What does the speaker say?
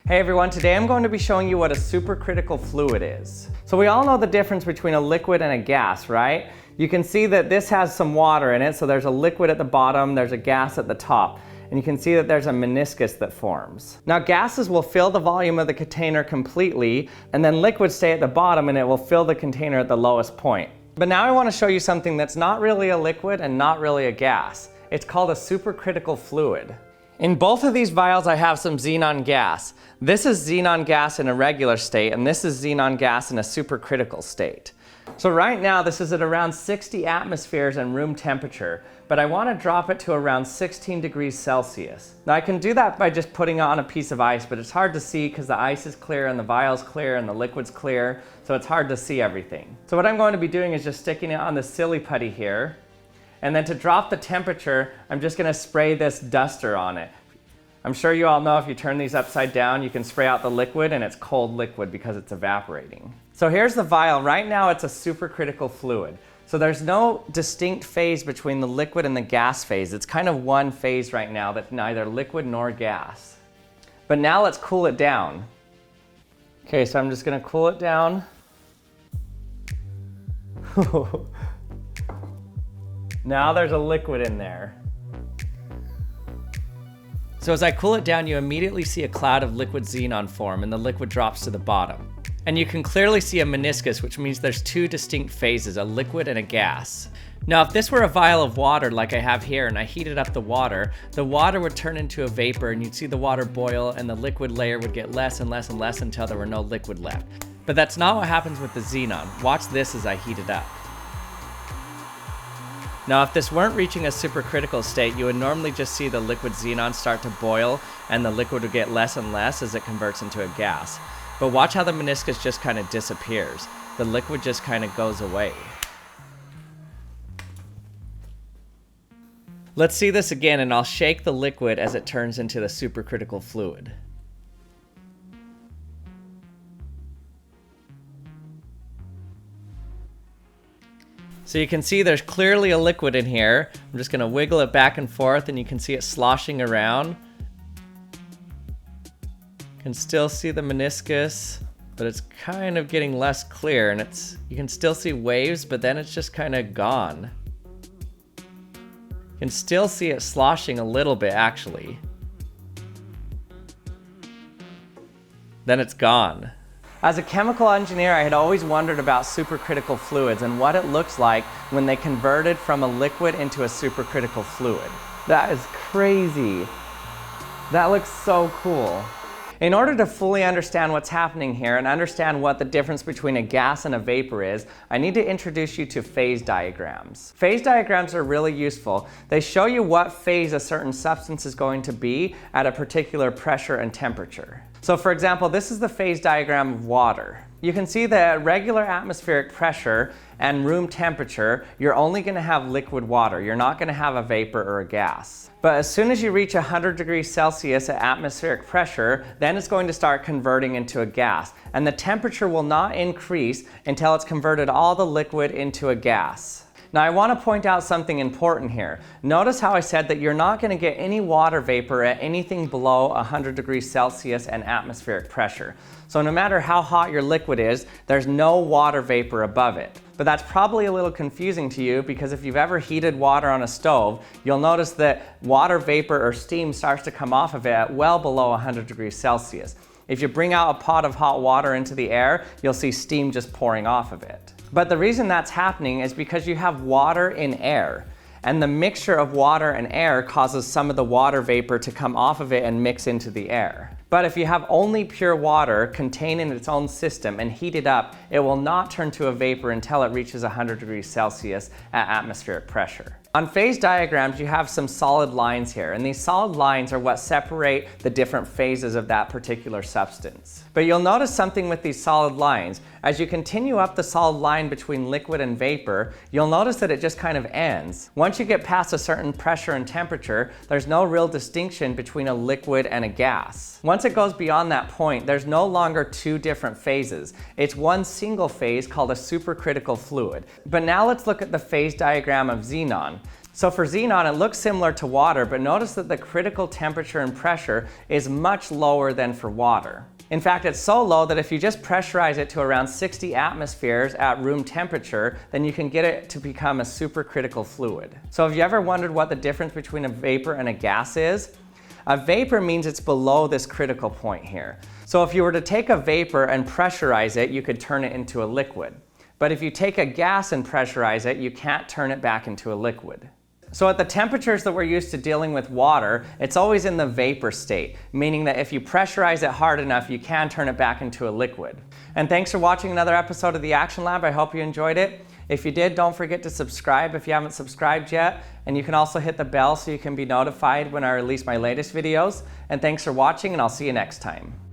Hey everyone, today I'm going to be showing you what a supercritical fluid is. So we all know the difference between a liquid and a gas, right? You can see that this has some water in it, so there's a liquid at the bottom, there's a gas at the top. And you can see that there's a meniscus that forms. Now gases will fill the volume of the container completely, and then liquids stay at the bottom and it will fill the container at the lowest point. But now I want to show you something that's not really a liquid and not really a gas. It's called a supercritical fluid. In both of these vials I have some xenon gas. This is xenon gas in a regular state, and this is xenon gas in a supercritical state. So right now this is at around 60 atmospheres and room temperature, but I want to drop it to around 16 degrees Celsius. Now I can do that by just putting it on a piece of ice, but it's hard to see because the ice is clear and the vial's clear and the liquid's clear, so it's hard to see everything. So what I'm going to be doing is just sticking it on the silly putty here. And then to drop the temperature, I'm just going to spray this duster on it. I'm sure you all know if you turn these upside down, you can spray out the liquid, and it's cold liquid because it's evaporating. So here's the vial. Right now it's a supercritical fluid. So there's no distinct phase between the liquid and the gas phase. It's kind of one phase right now that's neither liquid nor gas. But now let's cool it down. Okay, so I'm just going to cool it down. Now there's a liquid in there. So as I cool it down, you immediately see a cloud of liquid xenon form and the liquid drops to the bottom. And you can clearly see a meniscus, which means there's two distinct phases, a liquid and a gas. Now if this were a vial of water like I have here and I heated up the water would turn into a vapor and you'd see the water boil and the liquid layer would get less and less and less until there were no liquid left. But that's not what happens with the xenon. Watch this as I heat it up. Now if this weren't reaching a supercritical state, you would normally just see the liquid xenon start to boil and the liquid would get less and less as it converts into a gas. But watch how the meniscus just kind of disappears. The liquid just kind of goes away. Let's see this again, and I'll shake the liquid as it turns into the supercritical fluid. So you can see there's clearly a liquid in here. I'm just going to wiggle it back and forth and you can see it sloshing around. You can still see the meniscus, but it's kind of getting less clear, and you can still see waves, but then it's just kind of gone. You can still see it sloshing a little bit actually. Then it's gone. As a chemical engineer, I had always wondered about supercritical fluids and what it looks like when they converted from a liquid into a supercritical fluid. That is crazy. That looks so cool. In order to fully understand what's happening here and understand what the difference between a gas and a vapor is, I need to introduce you to phase diagrams. Phase diagrams are really useful. They show you what phase a certain substance is going to be at a particular pressure and temperature. So for example, this is the phase diagram of water. You can see that at regular atmospheric pressure and room temperature, you're only going to have liquid water. You're not going to have a vapor or a gas. But as soon as you reach 100 degrees Celsius at atmospheric pressure, then it's going to start converting into a gas. And the temperature will not increase until it's converted all the liquid into a gas. Now I want to point out something important here. Notice how I said that you're not going to get any water vapor at anything below 100 degrees Celsius and atmospheric pressure. So no matter how hot your liquid is, there's no water vapor above it. But that's probably a little confusing to you because if you've ever heated water on a stove, you'll notice that water vapor or steam starts to come off of it at well below 100 degrees Celsius. If you bring out a pot of hot water into the air, you'll see steam just pouring off of it. But the reason that's happening is because you have water in air. And the mixture of water and air causes some of the water vapor to come off of it and mix into the air. But if you have only pure water contained in its own system and heat it up, it will not turn to a vapor until it reaches 100 degrees Celsius at atmospheric pressure. On phase diagrams, you have some solid lines here, and these solid lines are what separate the different phases of that particular substance. But you'll notice something with these solid lines. As you continue up the solid line between liquid and vapor, you'll notice that it just kind of ends. Once you get past a certain pressure and temperature, there's no real distinction between a liquid and a gas. Once it goes beyond that point, there's no longer two different phases. It's one single phase called a supercritical fluid. But now let's look at the phase diagram of xenon. So for xenon, it looks similar to water, but notice that the critical temperature and pressure is much lower than for water. In fact, it's so low that if you just pressurize it to around 60 atmospheres at room temperature, then you can get it to become a supercritical fluid. So have you ever wondered what the difference between a vapor and a gas is? A vapor means it's below this critical point here. So if you were to take a vapor and pressurize it, you could turn it into a liquid. But if you take a gas and pressurize it, you can't turn it back into a liquid. So at the temperatures that we're used to dealing with water, it's always in the vapor state, meaning that if you pressurize it hard enough, you can turn it back into a liquid. And thanks for watching another episode of the Action Lab. I hope you enjoyed it. If you did, don't forget to subscribe if you haven't subscribed yet. And you can also hit the bell so you can be notified when I release my latest videos. And thanks for watching, and I'll see you next time.